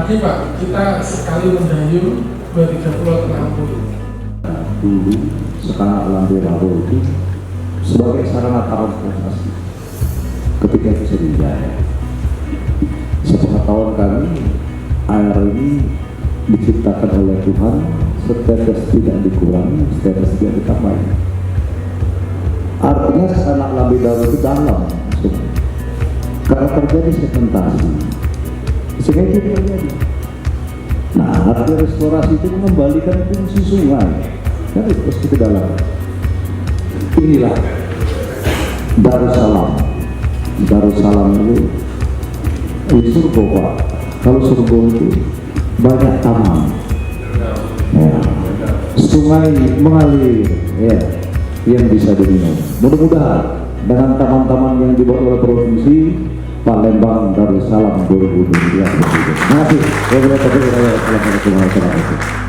lagi Pak, kita sekali mendayung 2-3 pulau terlampau. Dulu sekarang Lambe Rawo itu sebagai sarana transportasi ketika itu Sriwijaya. Sepengetahuan kami, air ini diciptakan oleh Tuhan, setetes tidak dikurangi, setetes tidak ditambah. Artinya anak Lambe Rawo itu dalam, karena terjadi segmentasi, sehingga itu terjadi. Nah, arti restorasi itu mengembalikan fungsi sungai, kan itu ke dalam. Inilah Darussalam. Darussalam itu di surga Pak. Kalau surga itu banyak taman, ya. Sungai mengalir, ya, yang bisa diminum. Mudah-mudahan dengan taman-taman yang dibuat oleh provinsi Palembang Darussalam 2022. Terima kasih. Wassalamualaikum warahmatullahi wabarakatuh.